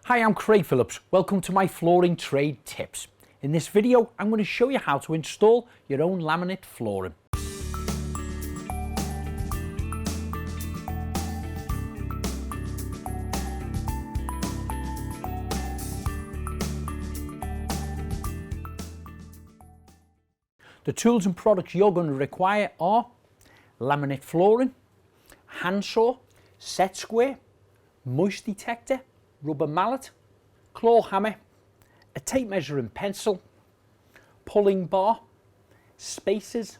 Hi, I'm Phillips. Welcome to my flooring trade tips. In this video, I'm going to show you how to install your own laminate flooring. The tools and products you're going to require are laminate flooring, handsaw, set square, moist detector, rubber mallet, claw hammer, a tape measure and pencil, pulling bar, spacers,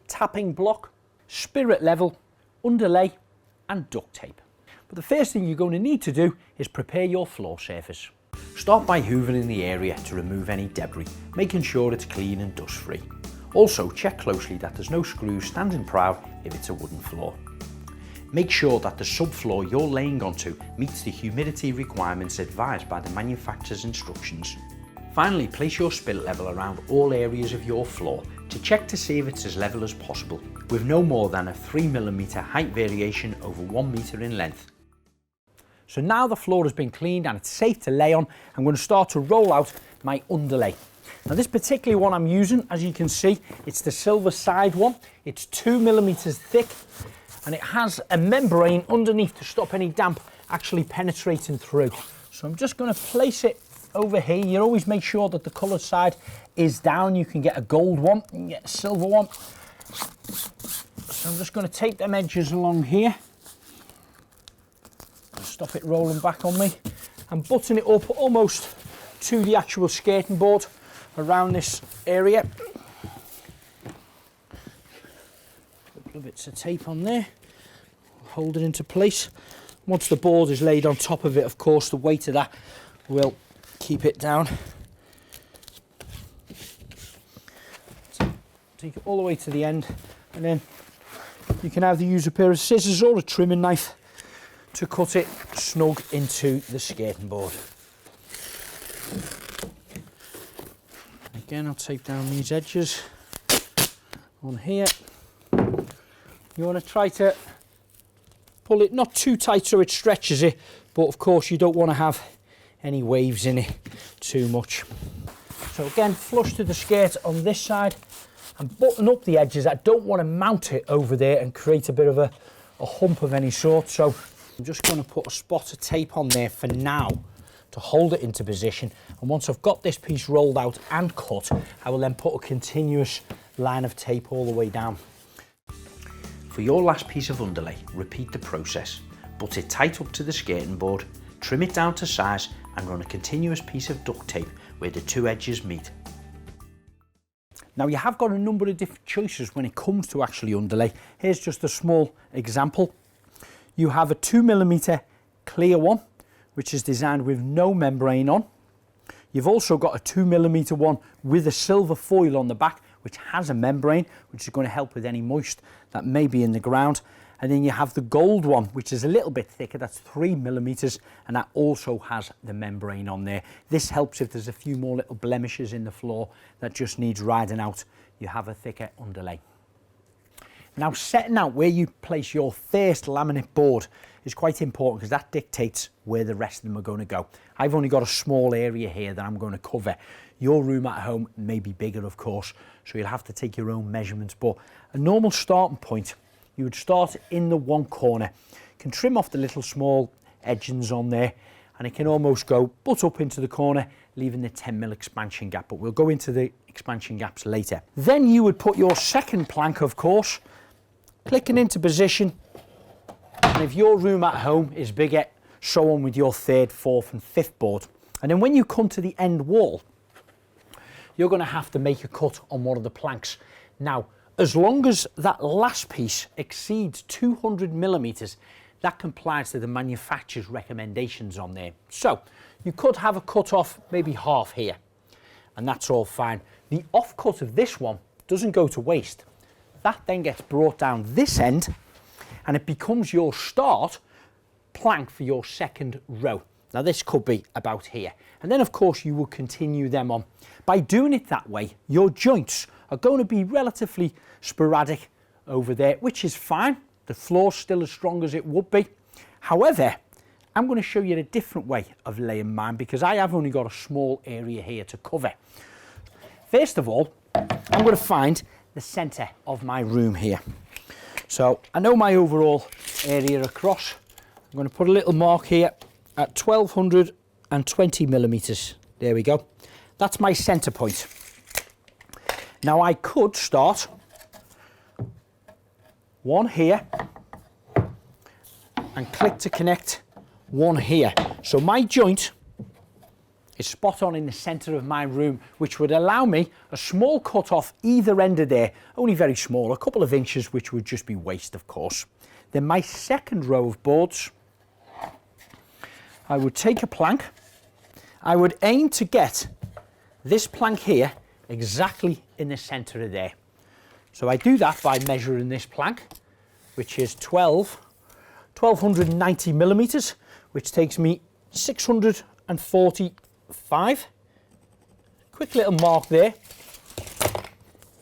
tapping block, spirit level, underlay and duct tape. But the first thing you're going to need to do is prepare your floor surface. Start by hoovering the area to remove any debris, making sure it's clean and dust free. Also check closely that there's no screws standing proud if it's a wooden floor. Make sure that the subfloor you're laying onto meets the humidity requirements advised by the manufacturer's instructions. Finally, place your spirit level around all areas of your floor to check to see if it's as level as possible, with no more than a 3mm height variation over 1 metre in length. So now the floor has been cleaned and it's safe to lay on, I'm going to start to roll out my underlay. Now this particular one I'm using, as you can see, it's the silver side one. It's 2mm thick and it has a membrane underneath to stop any damp actually penetrating through. So I'm just going to place it over here. You always make sure that the coloured side is down. You can get a gold one, you can get a silver one. So I'm just going to tape them edges along here. Stop it rolling back on me and button it up almost to the actual skating board around this area. A couple of bits of tape on there, hold it into place. Once the board is laid on top of it, of course, the weight of that will keep it down. So take it all the way to the end, and then you can either use a pair of scissors or a trimming knife to cut it snug into the skating board. Again, I'll take down these edges on here. You want to try to pull it not too tight so it stretches it, but of course you don't want to have any waves in it too much. So again, flush to the skirt on this side and button up the edges. I don't want to mount it over there and create a bit of a hump of any sort. So I'm just going to put a spot of tape on there for now to hold it into position, and once I've got this piece rolled out and cut, I will then put a continuous line of tape all the way down. For your last piece of underlay, repeat the process. Butt it tight up to the skating board, trim it down to size and run a continuous piece of duct tape where the two edges meet. Now you have got a number of different choices when it comes to actually underlay. Here's just a small example. You have a 2mm clear one, which is designed with no membrane on. You've also got a 2mm one with a silver foil on the back, which has a membrane, which is going to help with any moist that may be in the ground. And then you have the gold one, which is a little bit thicker, that's 3mm, and that also has the membrane on there. This helps if there's a few more little blemishes in the floor that just needs riding out. You have a thicker underlay. Now, setting out where you place your first laminate board is quite important because that dictates where the rest of them are going to go. I've only got a small area here that I'm going to cover. Your room at home may be bigger, of course, so you'll have to take your own measurements. But a normal starting point, you would start in the one corner. You can trim off the little small edgings on there, and it can almost go butt up into the corner, leaving the 10mm expansion gap. But we'll go into the expansion gaps later. Then you would put your second plank, of course, clicking into position, and if your room at home is bigger, so on with your third, fourth and fifth board. And then when you come to the end wall, you're going to have to make a cut on one of the planks. Now, as long as that last piece exceeds 200mm, that complies to the manufacturer's recommendations on there. So you could have a cut off maybe half here, and that's all fine. The off cut of this one doesn't go to waste. That then gets brought down this end and it becomes your start plank for your second row. Now this could be about here. And then of course you will continue them on. By doing it that way, your joints are going to be relatively sporadic over there, which is fine. The floor's still as strong as it would be. However, I'm going to show you a different way of laying mine because I have only got a small area here to cover. First of all, I'm going to find the centre of my room here. So I know my overall area across. I'm going to put a little mark here at 1220 millimetres. There we go. That's my centre point. Now I could start one here and click to connect one here. So my joint is spot on in the centre of my room, which would allow me a small cut off either end of there, only very small, a couple of inches, which would just be waste, of course. Then my second row of boards, I would take a plank. I would aim to get this plank here exactly in the centre of there. So I do that by measuring this plank, which is 1290 millimetres, which takes me 645. Quick little mark there.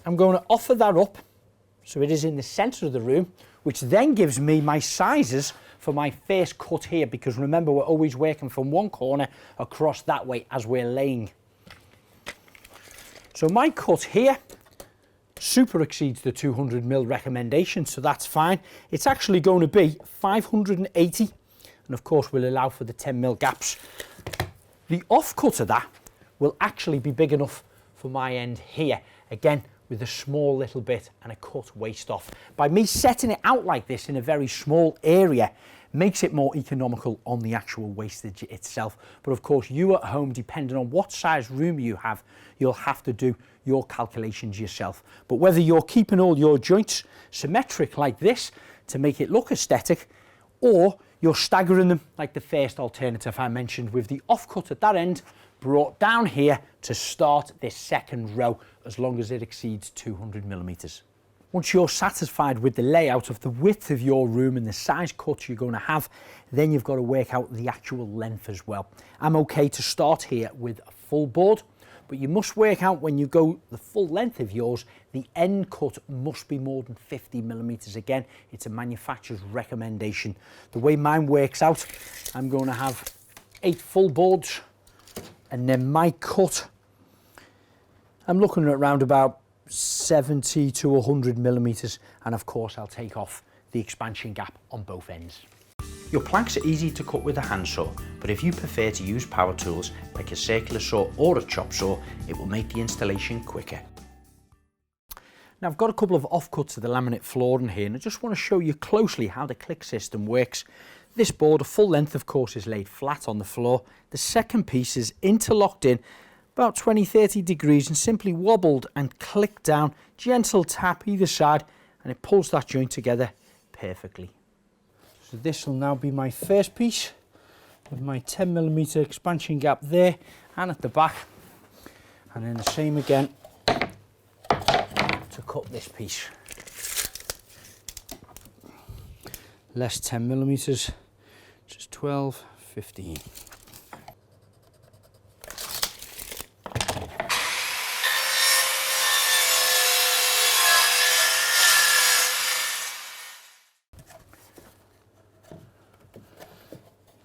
I'm going to offer that up so it is in the centre of the room, which then gives me my sizes for my first cut here, because remember, we're always working from one corner across that way as we're laying. So my cut here super exceeds the 200 mil recommendation, so that's fine. It's actually going to be 580, and of course we'll allow for the 10 mil gaps. The offcut of that will actually be big enough for my end here, again with a small little bit and a cut waste off. By me setting it out like this in a very small area makes it more economical on the actual wastage itself. But of course, you at home, depending on what size room you have, you'll have to do your calculations yourself. But whether you're keeping all your joints symmetric like this to make it look aesthetic, or you're staggering them like the first alternative I mentioned, with the offcut at that end brought down here to start this second row, as long as it exceeds 200 millimeters. Once you're satisfied with the layout of the width of your room and the size cuts you're going to have, then you've got to work out the actual length as well. I'm okay to start here with a full board, but you must work out when you go the full length of yours, the end cut must be more than 50 millimeters. Again, it's a manufacturer's recommendation. The way mine works out, I'm going to have 8 full boards, and then my cut, I'm looking at around about 70 to 100 millimeters, and of course I'll take off the expansion gap on both ends. Your planks are easy to cut with a handsaw, but if you prefer to use power tools like a circular saw or a chop saw, it will make the installation quicker. Now I've got a couple of offcuts of the laminate flooring here, and I just want to show you closely how the click system works. This board, a full length of course, is laid flat on the floor. The second piece is interlocked in about 20-30 degrees and simply wobbled and clicked down, gentle tap either side, and it pulls that joint together perfectly. So this will now be my first piece with my 10 millimeter expansion gap there and at the back, and then the same again to cut this piece. Less 10 millimeters, just 12, 15.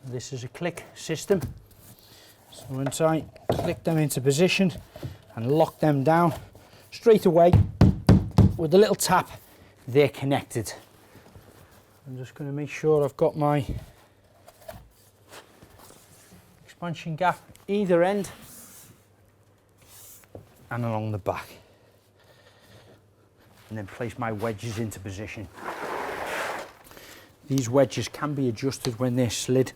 This is a click system, so once I click them into position and lock them down, straight away with a little tap they're connected. I'm just going to make sure I've got my expansion gap either end and along the back, and then place my wedges into position. These wedges can be adjusted when they're slid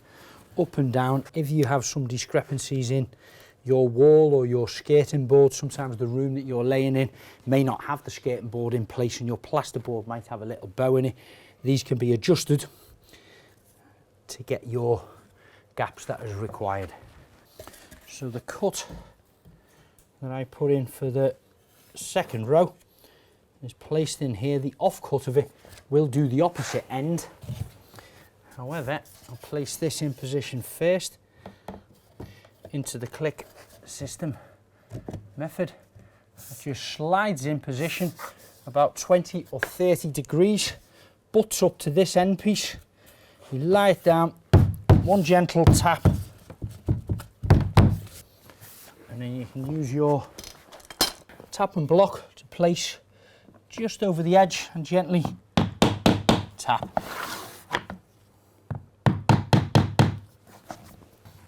up and down if you have some discrepancies in your wall or your skirting board. Sometimes the room that you're laying in may not have the skirting board in place and your plasterboard might have a little bow in it. These can be adjusted to get your gaps that is required. So the cut that I put in for the second row is placed in here. The offcut of it will do the opposite end. However, I'll place this in position first into the click system method. It just slides in position about 20 or 30 degrees, butts up to this end piece. You lie it down one gentle tap, and then you can use your tap and block to place just over the edge and gently tap.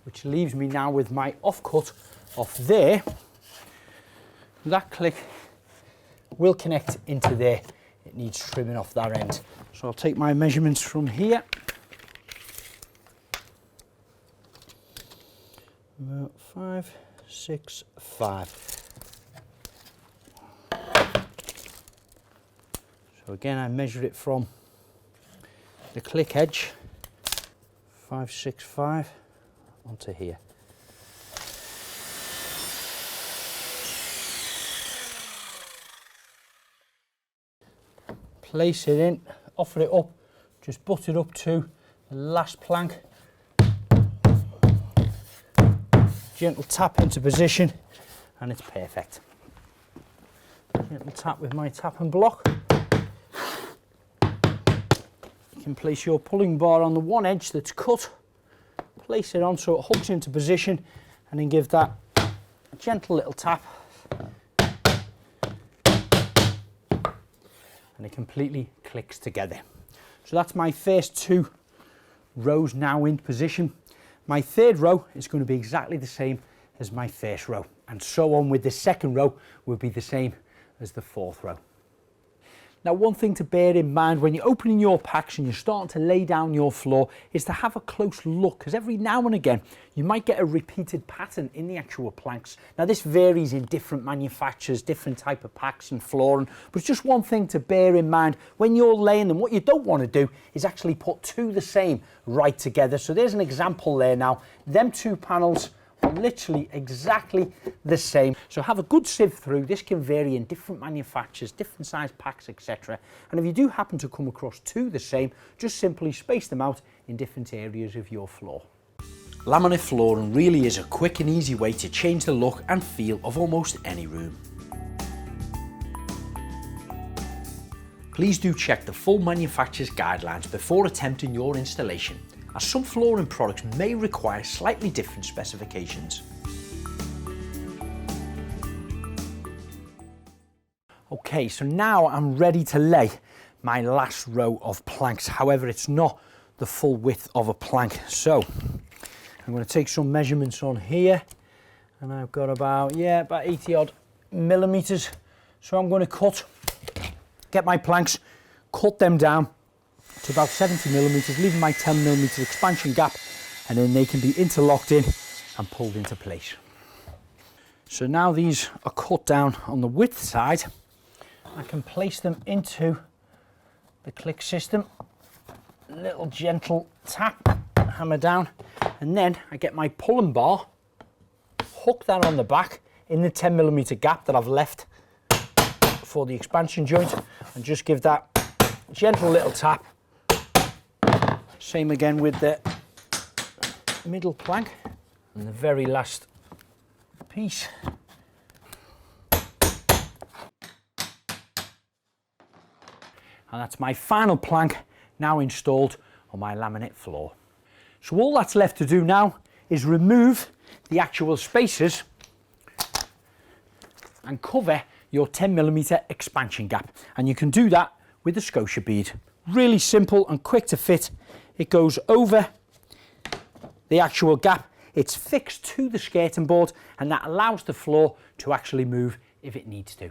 Which leaves me now with my offcut off there. That click will connect into there. It needs trimming off that end. So I'll take my measurements from here. About 5, 6, 5. So again, I measure it from the click edge, 5, 6, 5, onto here. Place it in, offer it up, just butt it up to the last plank. Gentle tap into position, and it's perfect. Gentle tap with my tap and block. You can place your pulling bar on the one edge that's cut, place it on so it hooks into position, and then give that a gentle little tap. And it completely clicks together. So that's my first 2 rows now in position. My third row is going to be exactly the same as my first row, and so on with the second row will be the same as the fourth row. Now, one thing to bear in mind when you're opening your packs and you're starting to lay down your floor is to have a close look, because every now and again you might get a repeated pattern in the actual planks. Now, this varies in different manufacturers, different type of packs and flooring, but it's just one thing to bear in mind when you're laying them. What you don't want to do is actually put 2 the same right together. So there's an example there now. Them 2 panels are literally exactly the same. So have a good sieve through. This can vary in different manufacturers, different size packs, etc. And if you do happen to come across 2 the same, just simply space them out in different areas of your floor. Laminate flooring really is a quick and easy way to change the look and feel of almost any room. Please do check the full manufacturer's guidelines before attempting your installation, as some flooring products may require slightly different specifications. Okay, so now I'm ready to lay my last row of planks. However, it's not the full width of a plank. So I'm going to take some measurements on here, and I've got about 80 odd millimeters. So I'm going to get my planks, cut them down to about 70 millimeters, leaving my 10 millimeter expansion gap, and then they can be interlocked in and pulled into place. So now these are cut down on the width side, I can place them into the click system, little gentle tap, hammer down, and then I get my pulling bar, hook that on the back in the 10 millimeter gap that I've left for the expansion joint, and just give that gentle little tap. Same again with the middle plank and the very last piece. And that's my final plank now installed on my laminate floor. So all that's left to do now is remove the actual spacers and cover your 10 millimeter expansion gap. And you can do that with the Scotia bead. Really simple and quick to fit. It goes over the actual gap. It's fixed to the skirting board, and that allows the floor to actually move if it needs to.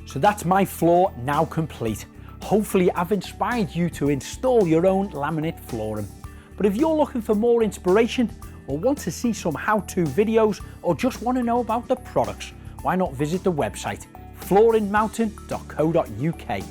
So that's my floor now complete. Hopefully I've inspired you to install your own laminate flooring. But if you're looking for more inspiration, or want to see some how-to videos, or just want to know about the products, why not visit the website flooringmountain.co.uk.